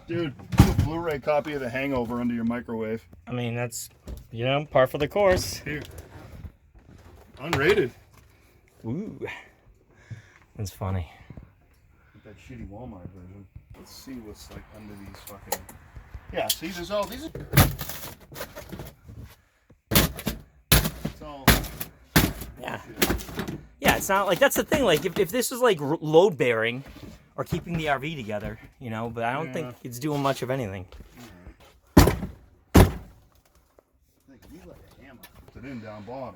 Dude, put a Blu-ray copy of The Hangover under your microwave. I mean, that's, you know, par for the course. Here. Unrated. Ooh. That's funny. That shitty Walmart version. Let's see what's like under these fucking... Yeah, see, there's all these... It's all... Yeah. Yeah, it's not like, that's the thing, like, if this was like load bearing or keeping the RV together, you know, but I don't think it's doing much of anything. I think you need like a hammer. Put it in down bottom.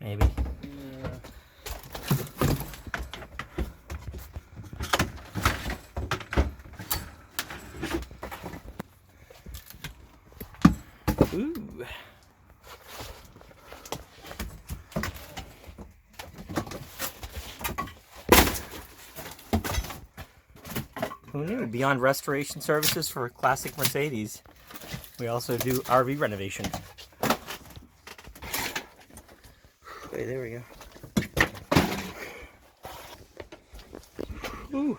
Maybe. Yeah. Ooh. Who knew? Beyond restoration services for classic Mercedes, we also do RV renovation. Hey, there we go. Ooh.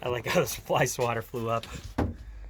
I like how the fly swatter flew up.